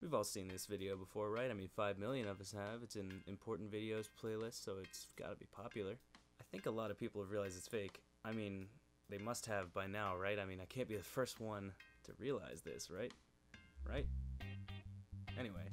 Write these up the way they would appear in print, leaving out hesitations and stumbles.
We've all seen this video before, right? I mean, 5 million of us have. It's in important videos playlist, so it's gotta be popular. I think a lot of people have realized it's fake. I mean, they must have by now, right? I mean, I can't be the first one to realize this, right? Right? Anyway,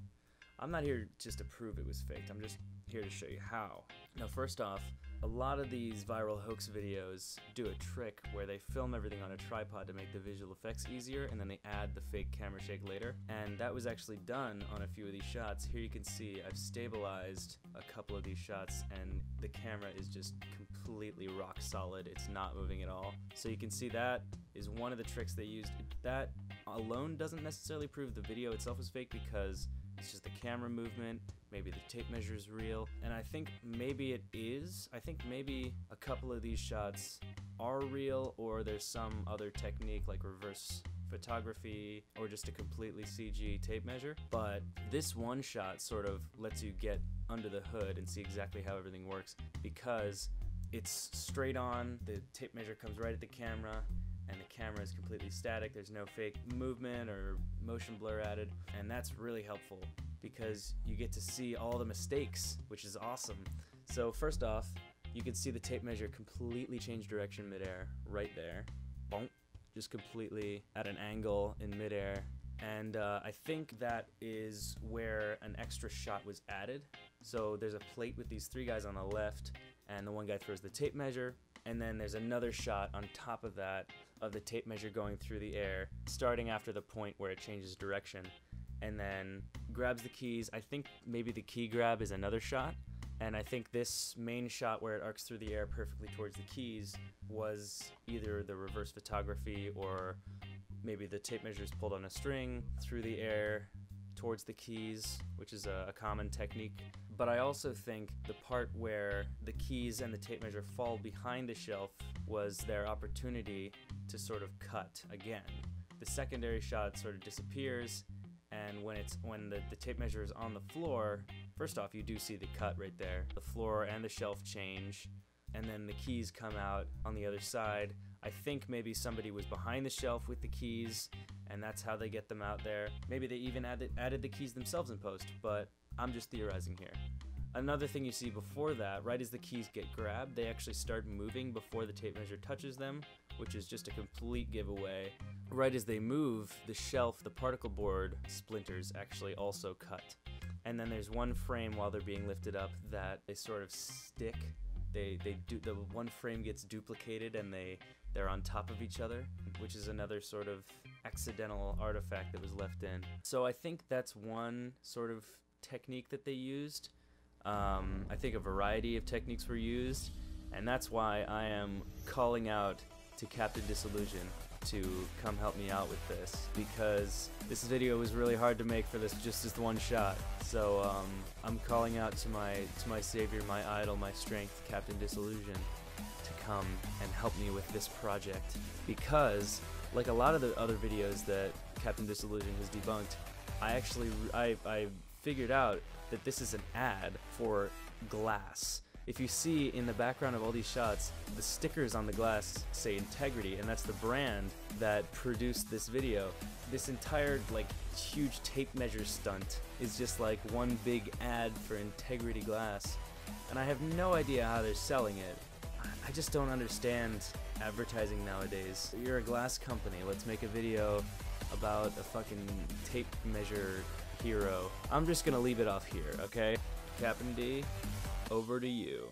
I'm not here just to prove it was faked. I'm just here to show you how. Now, first off, a lot of these viral hoax videos do a trick where they film everything on a tripod to make the visual effects easier, and then they add the fake camera shake later. And that was actually done on a few of these shots. Here you can see I've stabilized a couple of these shots, and the camera is just completely rock solid. It's not moving at all. So you can see that is one of the tricks they used. That alone doesn't necessarily prove the video itself is fake, because it's just the camera movement, maybe the tape measure is real, and I think maybe it is. I think maybe a couple of these shots are real, or there's some other technique like reverse photography or just a completely CG tape measure. But this one shot sort of lets you get under the hood and see exactly how everything works, because it's straight on, the tape measure comes right at the camera, and the camera is completely static. There's no fake movement or motion blur added, and that's really helpful because you get to see all the mistakes, which is awesome. So first off, you can see the tape measure completely change direction midair, right there. Bonk, just completely at an angle in midair. And I think that is where an extra shot was added. So there's a plate with these three guys on the left, and the one guy throws the tape measure, and then there's another shot on top of that of the tape measure going through the air, starting after the point where it changes direction, and then grabs the keys. I think maybe the key grab is another shot, and I think this main shot where it arcs through the air perfectly towards the keys was either the reverse photography, or maybe the tape measure is pulled on a string through the air towards the keys, which is a common technique. But I also think the part where the keys and the tape measure fall behind the shelf was their opportunity to sort of cut again. The secondary shot sort of disappears, and when the tape measure is on the floor, first off, you do see the cut right there. The floor and the shelf change, and then the keys come out on the other side. I think maybe somebody was behind the shelf with the keys, and that's how they get them out there. Maybe they even added the keys themselves in post, but I'm just theorizing here. Another thing you see before that, right as the keys get grabbed, they actually start moving before the tape measure touches them, which is just a complete giveaway. Right as they move, the shelf, the particle board splinters actually also cut. And then there's one frame while they're being lifted up that they sort of stick. The one frame gets duplicated, and they're on top of each other, which is another sort of accidental artifact that was left in. So I think that's one sort of technique that they used. I think a variety of techniques were used, and that's why I am calling out to Captain Disillusion to come help me out with this, because this video was really hard to make for just this one shot. So I'm calling out to my savior, my idol, my strength, Captain Disillusion, to come and help me with this project, because like a lot of the other videos that Captain Disillusion has debunked, I figured out that this is an ad for glass. If you see in the background of all these shots, the stickers on the glass say Integrity, and that's the brand that produced this video. This entire like huge tape measure stunt is just like one big ad for Integrity glass, and I have no idea how they're selling it. I just don't understand advertising nowadays. You're a glass company, let's make a video about a fucking tape measure hero. I'm just gonna leave it off here, okay? Captain D, over to you.